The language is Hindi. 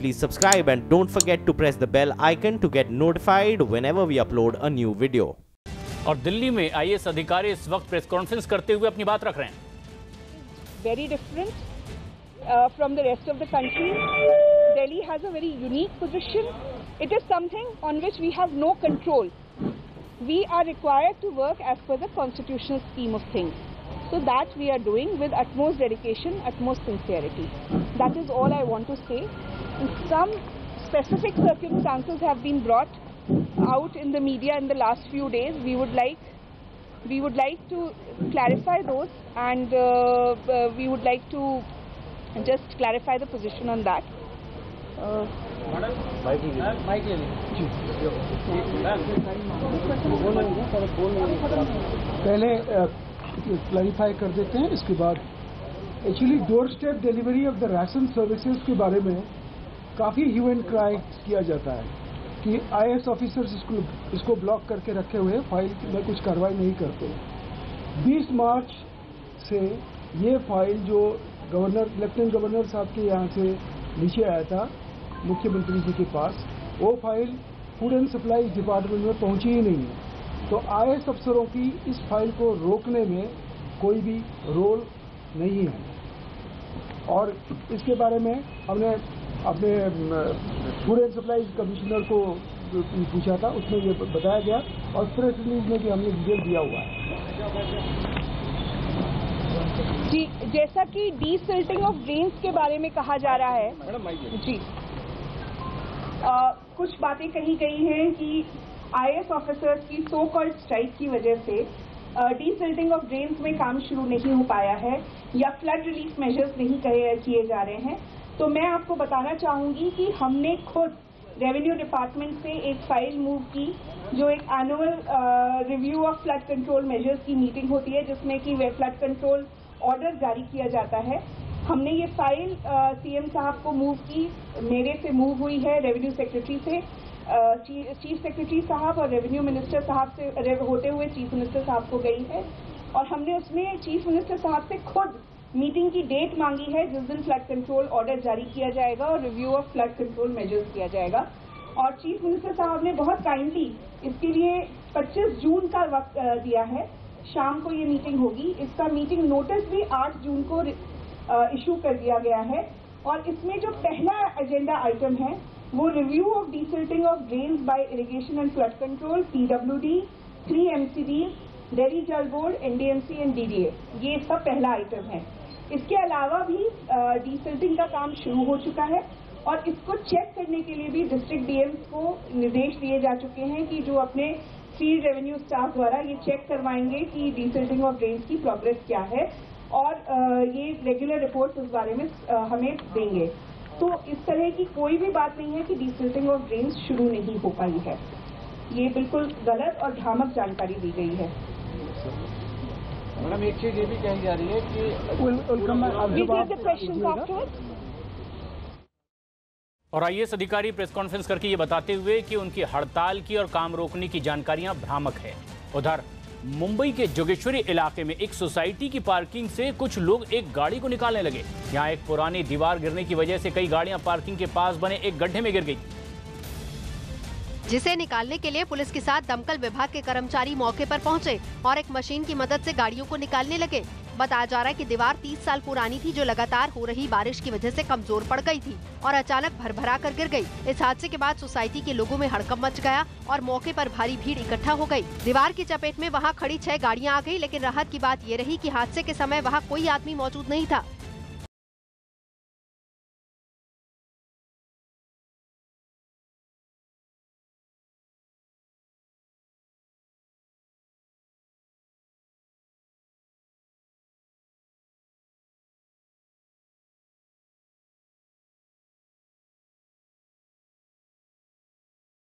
please subscribe and don't forget to press the bell icon to get notified whenever we upload a new video. और दिल्ली में आईएएस अधिकारी इस वक्त प्रेस कॉन्फ्रेंस करते हुए अपनी बात रख रहे हैं। Very different from the rest of the country. Delhi has a very unique position. It is something on which we have no control. We are required to work as per the constitutional scheme of things. So that we are doing with utmost dedication, utmost sincerity. That is all I want to say. Some specific circumstances have been brought out in the media in the last few days. We would like to clarify those, and we would like to just clarify the position on that. पहले क्लैरिफाई कर देते हैं, इसके बाद actually door step delivery of the ration services के बारे में काफ़ी ह्यू एंड क्राई किया जाता है कि आईएएस ऑफिसर्स इसको ब्लॉक करके रखे हुए फाइल में कुछ कार्रवाई नहीं करते। 20 मार्च से ये फाइल जो लेफ्टिनेंट गवर्नर साहब के यहाँ से नीचे आया था मुख्यमंत्री जी के पास, वो file food and supply department में पहुंची ही नहीं है। तो आईएएस अफसरों की इस फाइल को रोकने में कोई भी रोल नहीं है। और इसके बारे में हमने अपने फूड एंड सप्लाई कमिश्नर को पूछा था, उसमें ये बताया गया और प्रेस रिलीज में भी हमने डिटेल दिया हुआ है। जी, जैसा कि डीसिल्टिंग ऑफ ड्रेन्स के बारे में कहा जा रहा है जी, कुछ बातें कही गई हैं कि आईएएस ऑफिसर्स की सो कॉल्ड स्ट्राइक की वजह से डीसिल्टिंग ऑफ ड्रेन्स में काम शुरू नहीं हो पाया है या फ्लड रिलीफ मेजर्स नहीं किए जा रहे हैं। तो मैं आपको बताना चाहूंगी कि हमने खुद रेवेन्यू डिपार्टमेंट से एक फाइल मूव की, जो एक annual review of flood control measures की मीटिंग होती है, जिसमें कि वे फ्लड कंट्रोल ऑर्डर जारी किया जाता है। हमने ये फाइल सीएम साहब को मूव की, मेरे से मूव हुई है, रेवेन्यू सेक्रेटरी से, चीफ सेक्रेटरी साहब और रेवेन्यू मिनिस्टर साहब से होते हुए चीफ मिनिस्टर साहब को गई है। और हमने उसमें चीफ मिनिस्टर साहब से खुद मीटिंग की डेट मांगी है जिस दिन फ्लड कंट्रोल ऑर्डर जारी किया जाएगा और review of flood control measures किया जाएगा। और चीफ मिनिस्टर साहब ने बहुत काइंडली इसके लिए 25 जून का वक्त दिया है, शाम को ये मीटिंग होगी। इसका मीटिंग नोटिस भी 8 जून को इशू कर दिया गया है। और इसमें जो पहला एजेंडा आइटम है वो review of desilting of drains by irrigation and flood control, PWD, 3 MCD, Delhi Jal board, NDMC and DDA, ये इसका पहला आइटम है। इसके अलावा भी डीसिल्टिंग का काम शुरू हो चुका है और इसको चेक करने के लिए भी डिस्ट्रिक्ट डीएम्स को निर्देश दिए जा चुके हैं कि जो अपने फील्ड रेवेन्यू स्टाफ द्वारा ये चेक करवाएंगे कि डीसिल्टिंग ऑफ ड्रेन्स की प्रोग्रेस क्या है और ये रेगुलर रिपोर्ट्स इस बारे में हमें देंगे। तो इस तरह की कोई भी बात नहीं है कि डीसिल्टिंग ऑफ ड्रेन्स शुरू नहीं हो पाई है। ये बिल्कुल गलत और भ्रामक जानकारी दी गई है। मैडम, एक चीज ये भी कही जा रही है कि और आईएएस अधिकारी प्रेस कॉन्फ्रेंस करके ये बताते हुए कि उनकी हड़ताल की और काम रोकने की जानकारियां भ्रामक है। उधर मुंबई के जोगेश्वरी इलाके में एक सोसाइटी की पार्किंग से कुछ लोग एक गाड़ी को निकालने लगे। यहां एक पुरानी दीवार गिरने की वजह से कई गाड़ियां पार्किंग के पास बने एक गड्ढे में गिर गई, जिसे निकालने के लिए पुलिस के साथ दमकल विभाग के कर्मचारी मौके पर पहुंचे और एक मशीन की मदद से गाड़ियों को निकालने लगे। बताया जा रहा है कि दीवार 30 साल पुरानी थी, जो लगातार हो रही बारिश की वजह से कमजोर पड़ गई थी और अचानक भरभरा कर गिर गई। इस हादसे के बाद सोसाइटी के लोगों में हड़कंप मच गया और मौके पर भारी भीड़ इकट्ठा हो गई। दीवार की चपेट में वहां खड़ी 6 गाड़ियां आ गई, लेकिन राहत की बात ये रही कि हादसे के समय वहां कोई आदमी मौजूद नहीं था।